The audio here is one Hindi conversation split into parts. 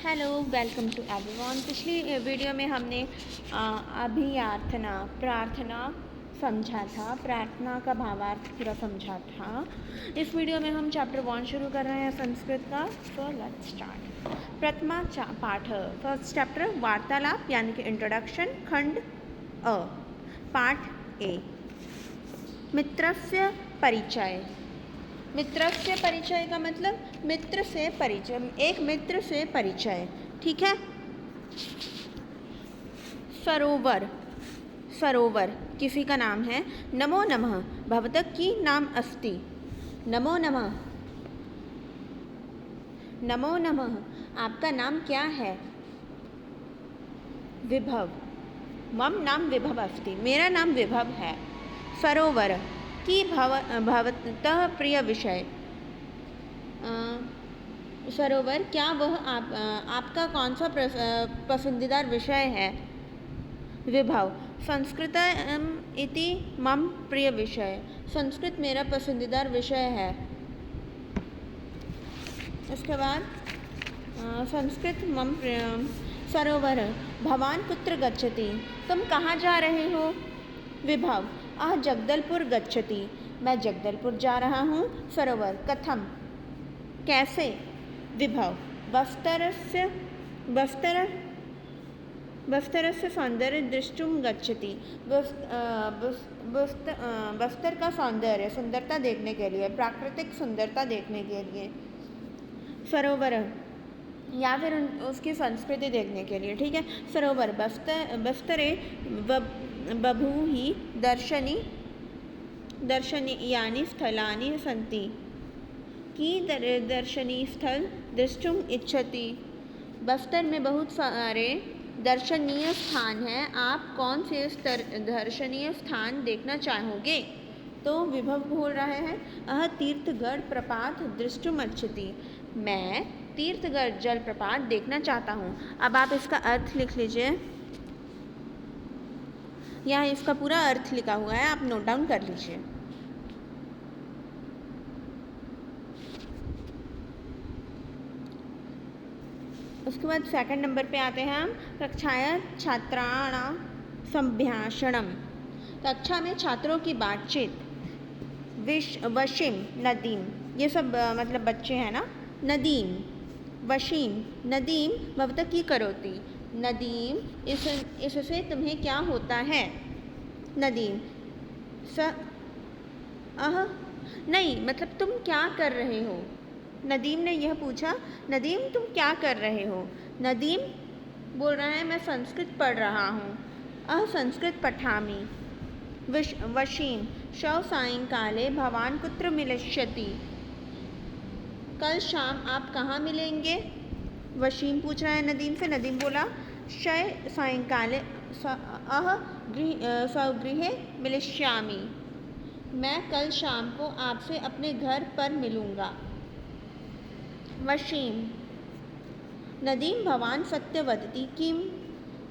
Hello welcome to everyone. पिछली वीडियो में हमने अभियार्थना प्रार्थना समझा था, प्रार्थना का भावार्थ पूरा समझा था। इस वीडियो में हम चैप्टर 1 शुरू कर रहे हैं संस्कृत का। So let's start. प्रथमा पाठ, फर्स्ट चैप्टर वार्तालाप यानी कि इंट्रोडक्शन, खंड अ। पाठ ए, मित्रस्य परिचय। मित्रस्य परिचय का मतलब मित्र से परिचय, एक मित्र से परिचय। ठीक है। सरोवर, सरोवर किसी का नाम है। नमो नमः भवतः की नाम अस्ति। नमो नमः, नमो नमः आपका नाम क्या है। विभव, मम नाम विभव अस्ति, मेरा नाम विभव है। सरोवर की भवतः प्रिय विषय। सरोवर क्या वह आपका कौन सा पसंदीदा विषय है। विभव, संस्कृत इति मम प्रिय विषय, संस्कृत मेरा पसंदीदा विषय है। इसके बाद संस्कृत मम प्रिय। सरोवर, भवान कुत्र गच्छति, तुम कहाँ जा रहे हो। विभव, जगदलपुर गच्छति, मैं जगदलपुर जा रहा हूँ। सरोवर, कथम कैसे। विभव, बस्तरस्य सौंदर्य दृष्टुं गच्छति, बस्तर का सौंदर्य, सुंदरता देखने के लिए, प्राकृतिक सुंदरता देखने के लिए। सरोवर या फिर उसकी संस्कृति देखने के लिए। ठीक है। सरोवर, बस्तरे बभूहि दर्शनीयानि स्थलानि सन्ति, की दर्शनीय स्थल दृष्टुम इच्छति, बस्तर में बहुत सारे दर्शनीय स्थान हैं, आप कौन से दर्शनीय स्थान देखना चाहोगे। तो विभव बोल रहे हैं तीर्थगढ़ प्रपात दृष्टुम इच्छति, मैं तीर्थगढ़ जलप्रपात देखना चाहता हूँ। अब आप इसका अर्थ लिख लीजिए, यहाँ इसका पूरा अर्थ लिखा हुआ है, आप नोट डाउन कर लीजिए। उसके बाद सेकंड नंबर पे आते हैं हम, कक्षाया छात्राणां संभाषणम, कक्षा में छात्रों की बातचीत। वशीम नदीम, ये सब मतलब बच्चे हैं ना। नदीम, वशीम, नदीम भवतः की करोति, नदीम इससे तुम्हें क्या होता है। नदीम, नहीं मतलब तुम क्या कर रहे हो। नदीम ने यह पूछा, नदीम तुम क्या कर रहे हो। नदीम बोल रहा है मैं संस्कृत पढ़ रहा हूँ। संस्कृत पठामि। वशीम, श्वः सायंकाले भवान कुत्र मिलिष्यति, कल शाम आप कहाँ मिलेंगे। वशीम पूछ रहा है नदीम से, नदीम बोला श्वः सायंकाले स्वगृहे मिलिष्यामि, मैं कल शाम को आपसे अपने घर पर मिलूँगा। वशीम, नदीम भवान सत्य वदति, किम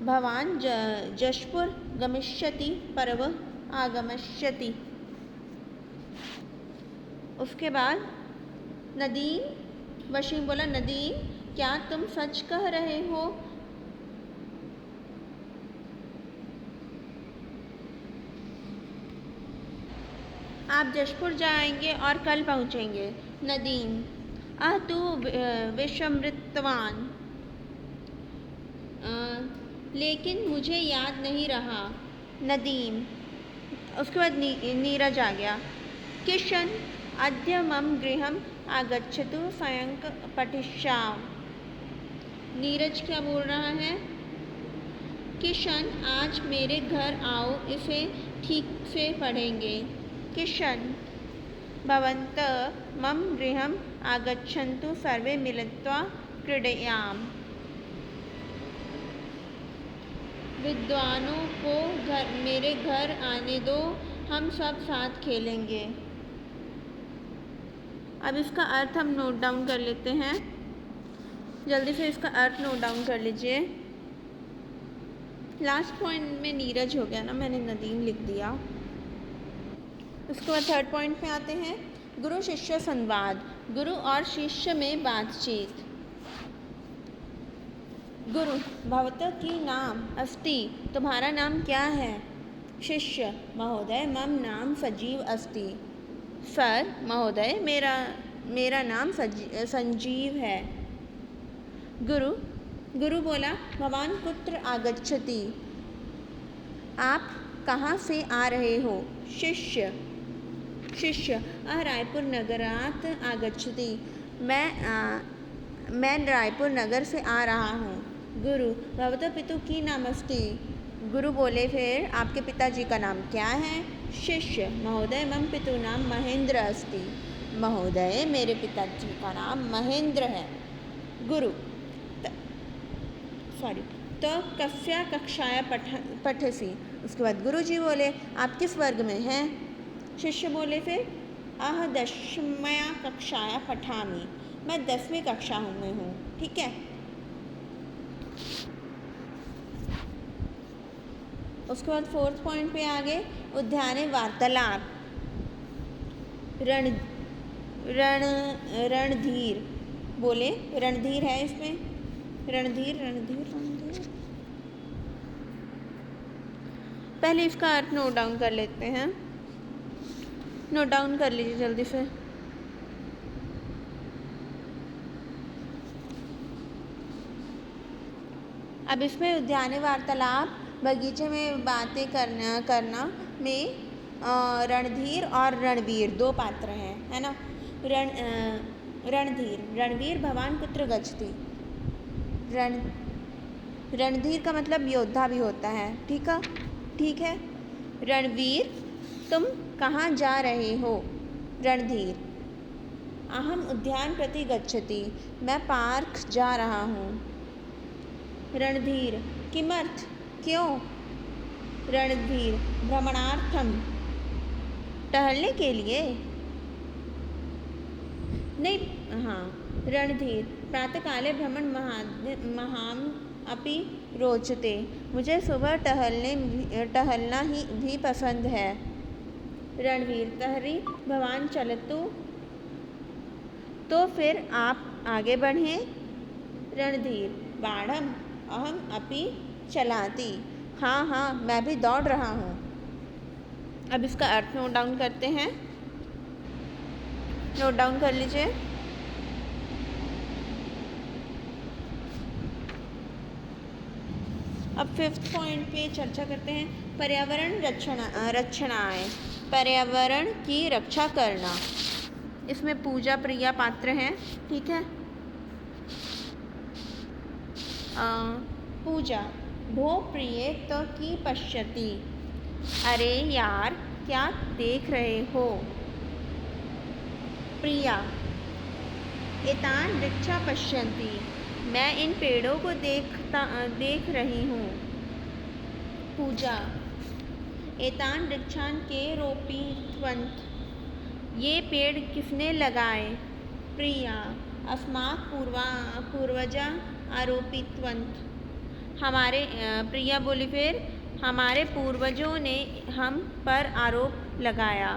भवान जशपुर गमिष्यति पर्व आगमिष्यति। उसके बाद नदीम, वशीम बोला नदीम क्या तुम सच कह रहे हो। आप जशपुर जाएंगे और कल पहुँचेंगे। नदीम, तू विस्मृतवान, लेकिन मुझे याद नहीं रहा। नदीम, उसके बाद नीरज आ गया। किशन अद्य मम गृहम आगच्छतु सायं पठिष्यामि, नीरज क्या बोल रहा है। किशन आज मेरे घर आओ, इसे ठीक से पढ़ेंगे। किशन, भवन्तः मम गृहम् आगच्छन्तु सर्वे मिलित्वा क्रीडयाम, विद्वानों को मेरे घर आने दो, हम सब साथ खेलेंगे। अब इसका अर्थ हम नोट डाउन कर लेते हैं, जल्दी से इसका अर्थ नोट डाउन कर लीजिए। लास्ट पॉइंट में नीरज हो गया ना, मैंने नदीम लिख दिया। उसके बाद थर्ड पॉइंट पे आते हैं, गुरु शिष्य संवाद, गुरु और शिष्य में बातचीत। गुरु भवतः की नाम अस्ति, तुम्हारा नाम क्या है? शिष्य महोदय मम नाम सजीव अस्ति। सर महोदय मेरा नाम संजीव है। गुरु बोला भवान कुत्र आगच्छति, आप कहाँ से आ रहे हो? शिष्य रायपुर नगरात आगच्छति, मैं रायपुर नगर से आ रहा हूँ। गुरु भवतः पितुः की नाम अस्ति, गुरु बोले फिर आपके पिताजी का नाम क्या है? शिष्य महोदय मम पितुः नाम महेंद्र अस्ति, महोदय मेरे पिताजी का नाम महेंद्र है। गुरु तो कस्या कक्षाया पठसि, उसके बाद गुरुजी बोले आप किस वर्ग में हैं? शिष्य बोले फिर अह 10वीं कक्षाया पठामि, मैं 10वीं कक्षा में हूँ। ठीक है, उसके बाद 4th पॉइंट पे आगे उद्याने वार्तालाप। रणधीर बोले, रणधीर है इसमें, रणधीर पहले इसका अर्थ नोट डाउन कर लेते हैं। नोट डाउन कर लीजिए जल्दी से। अब इसमें उद्याने वार्तालाप, बगीचे में बातें करना में रणधीर और रणवीर दो पात्र हैं, है ना। रणधीर भवान कुत्र गच्छति, रणधीर का मतलब योद्धा भी होता है। ठीक है। रणवीर तुम कहाँ जा रहे हो? रणधीर अहम उद्यान प्रति गच्छति, मैं पार्क जा रहा हूँ। रणधीर किमर्थ, क्यों? रणधीर भ्रमणार्थम, टहलने के लिए। नहीं, हाँ। रणधीर प्रातःकाले भ्रमण महाम अपि रोचते, मुझे सुबह टहलना ही भी पसंद है। रणवीर तर्हि भवान चलतु, तो फिर आप आगे बढ़ें। रणधीर बाढ़म अहम अपि चलाती, हाँ मैं भी दौड़ रहा हूँ। अब इसका अर्थ नोट डाउन करते हैं। नोट डाउन कर लीजिए। अब 5th पॉइंट पे चर्चा करते हैं। पर्यावरण रक्षणाएं, पर्यावरण की रक्षा करना। इसमें पूजा प्रिया पात्र हैं। ठीक है। पूजा भो प्रिय तो की पश्यति, अरे यार क्या देख रहे हो? प्रिया एतान वृक्षा पश्यन्ति, मैं इन पेड़ों को देख रही हूँ। पूजा एतान वृक्षान के रोपितवन्त, ये पेड़ किसने लगाए? प्रिया अस्माक पूर्वजा आरोपितवन्त, हमारे प्रिया बोली फिर हमारे पूर्वजों ने हम पर आरोप लगाया।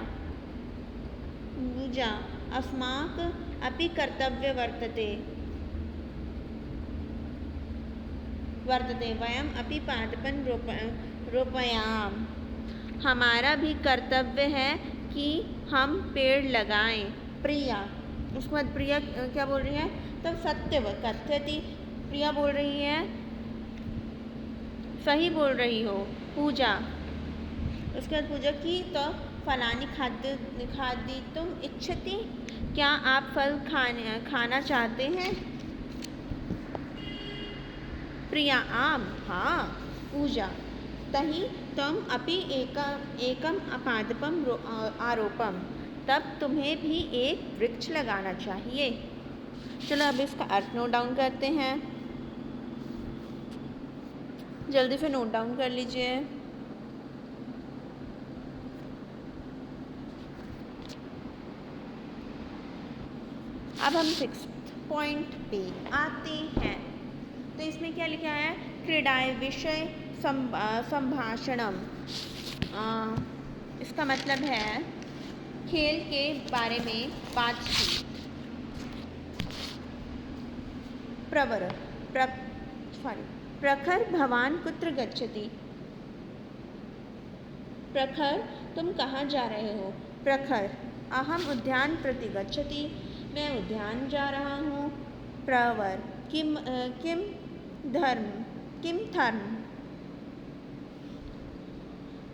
पूजा अस्माक अपि कर्तव्य वर्तते वयम अपि पादपं रोपयाम, हमारा भी कर्तव्य है कि हम पेड़ लगाएं। प्रिया, उसके बाद प्रिया क्या बोल रही है? तब सत्यव कथयति, प्रिया बोल रही है सही बोल रही हो। पूजा, उसके बाद पूजा की तो फलानी खादितुम इच्छति, क्या आप फल खाना चाहते हैं? प्रिया आम, हाँ। पूजा तहि तम अपि एकम पादपम आरोपम, तब तुम्हें भी एक वृक्ष लगाना चाहिए। चलो अब इसका अर्थ नोट डाउन करते हैं। जल्दी से नोट डाउन कर लीजिए। अब हम 6th पॉइंट पे आते हैं। तो इसमें क्या लिखा है? क्रीडाए विषय संभाषणम, इसका मतलब है खेल के बारे में बातचीत। प्रवर सॉरी। प्रखर भवान कुत्र गच्छति। प्रखर तुम कहाँ जा रहे हो। प्रखर अहम उद्यान प्रति गच्छति, मैं उद्यान जा रहा हूँ। प्रवर किम थर्म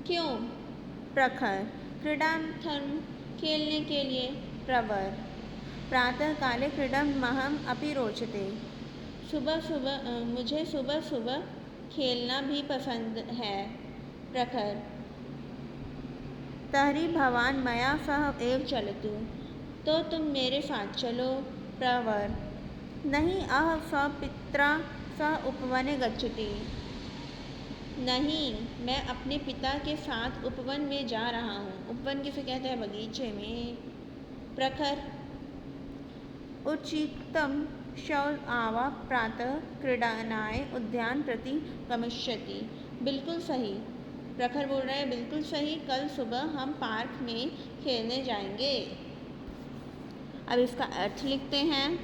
क्यों। प्रखर क्रीडार्थं खेलने के लिए। प्रवर प्रातःकाले क्रीडनमहम् अपि रोचते, मुझे सुबह सुबह खेलना भी पसंद है। प्रखर तर्हि भवान् मया सह एव चलतु, तो तुम मेरे साथ चलो। प्रवर नहीं अह स्वपित्रा सह उपवने गच्छति, नहीं मैं अपने पिता के साथ उपवन में जा रहा हूँ। उपवन किसे कहते हैं, बगीचे में। प्रखर उचितं शौच आवा प्रातः क्रीडनाय उद्यान प्रति गमिष्यति। बिल्कुल सही। प्रखर बोल रहा है बिल्कुल सही, कल सुबह हम पार्क में खेलने जाएंगे। अब इसका अर्थ लिखते हैं।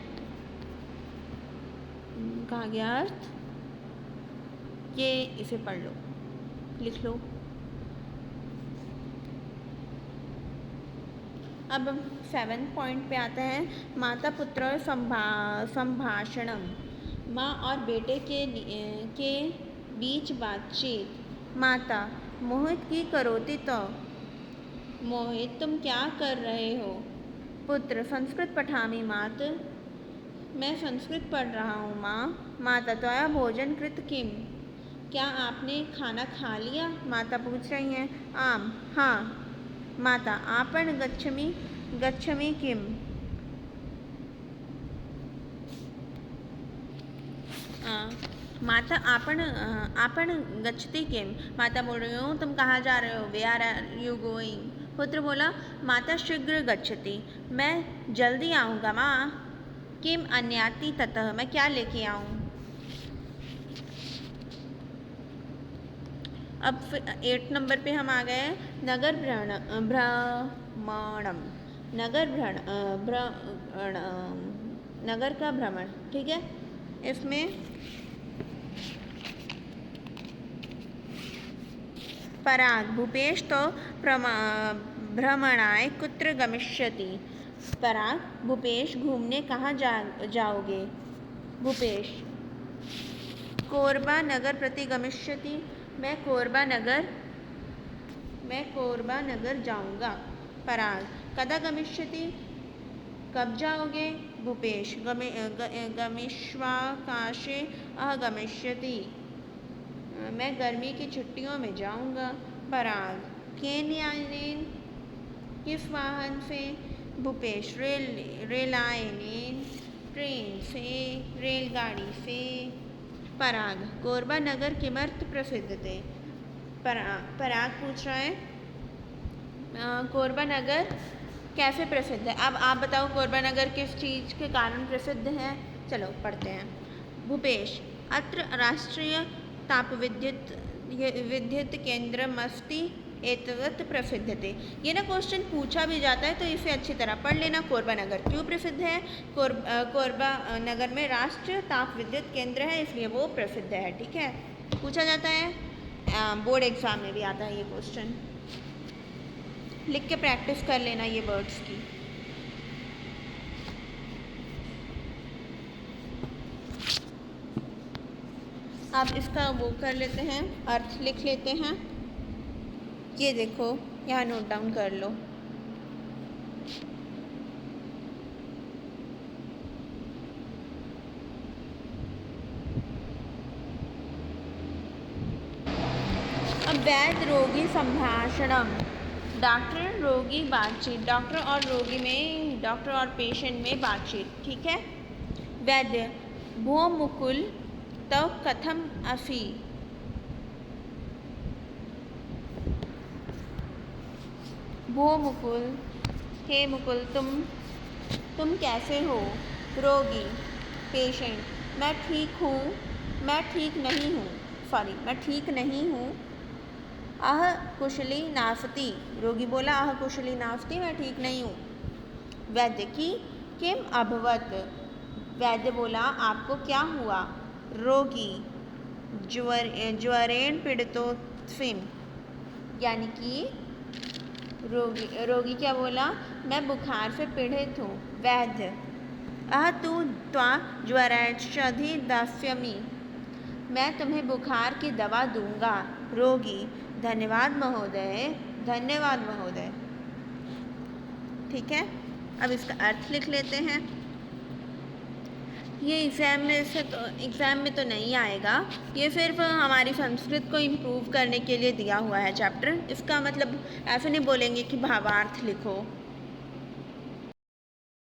कहाँ गया अर्थ, ये इसे पढ़ लो, लिख लो। अब 7 पॉइंट पे आते हैं। माता पुत्र संभाषणम, माँ और बेटे के बीच बातचीत। माता मोहित की करोति तो, मोहित तुम क्या कर रहे हो। पुत्र संस्कृत पठामि मात, मैं संस्कृत पढ़ रहा हूँ माँ। माता त्वया भोजन कृत किम, क्या आपने खाना खा लिया। माता पूछ रही हैं। आम हाँ। माता आपन गच्छमि किम, माता आपन गच्छति किम, माता बोल रही हूँ तुम कहाँ जा रहे हो, वेयर आर यू गोइंग। पुत्र बोला माता शीघ्र गच्छति, मैं जल्दी आऊँगा माँ। किम अन्याति ततः, मैं क्या लेके आऊँ। अब 8 नंबर पे हम आ गए। नगर भ्रमणम, नगर का भ्रमण। ठीक है, इसमें पराग भूपेश तो भ्रमणाय कुत्र गमिष्यति। पराग भूपेश घूमने कहाँ जाओगे। भूपेश कोरबा नगर प्रति गमिष्यति, मैं कोरबा नगर जाऊँगा। पराग कदा गमिष्यति, कब जाओगे। भूपेश गमिष्वाकाशे गमिष्यति, मैं गर्मी की छुट्टियों में जाऊँगा। पराग केन यानेन, किस वाहन से। भूपेश रेलयानेन, ट्रेन से, रेलगाड़ी से। पराग कोरबा नगर किमर्थ प्रसिद्धते। पराग पूछ रहा है कोरबा नगर कैसे प्रसिद्ध है। अब आप बताओ कोरबा नगर किस चीज़ के कारण प्रसिद्ध है। चलो पढ़ते हैं। भूपेश अत्र राष्ट्रीय तापविद्युत केंद्रमस्ति एतत् प्रसिद्धते। ये ना क्वेश्चन पूछा भी जाता है तो इसे अच्छी तरह पढ़ लेना। कोरबा नगर क्यों प्रसिद्ध है। कोरबा नगर में राष्ट्रीय ताप विद्युत केंद्र है, इसलिए वो प्रसिद्ध है। ठीक है, पूछा जाता है, बोर्ड एग्जाम में भी आता है ये क्वेश्चन। लिख के प्रैक्टिस कर लेना ये वर्ड्स की। अब इसका वो कर लेते हैं, अर्थ लिख लेते हैं। ये देखो यहाँ नोट डाउन कर लो। अब वैद्य रोगी संभाषणम, डॉक्टर रोगी बातचीत, डॉक्टर और पेशेंट में बातचीत। ठीक है। वैद्य भो मुकुल तव कथम असि, भो मुकुल हे मुकुल तुम कैसे हो। रोगी पेशेंट मैं ठीक नहीं हूँ। अह कुशली नास्ति, रोगी बोला अह कुशली नास्ति, मैं ठीक नहीं हूँ। वैद्य की किम अभवत, वैद्य बोला आपको क्या हुआ। रोगी, ज्वरेण पीड़ितोऽस्मि, यानी कि रोगी क्या बोला, मैं बुखार से पीड़ित हूँ। वैद्य, तु त्वा ज्वरौषधि दास्यामि, मैं तुम्हें बुखार की दवा दूंगा। रोगी, धन्यवाद महोदय, धन्यवाद महोदय। ठीक है, अब इसका अर्थ लिख लेते हैं। ये एग्ज़ाम में तो नहीं आएगा, ये सिर्फ हमारी संस्कृत को इम्प्रूव करने के लिए दिया हुआ है चैप्टर। इसका मतलब ऐसे नहीं बोलेंगे कि भावार्थ लिखो,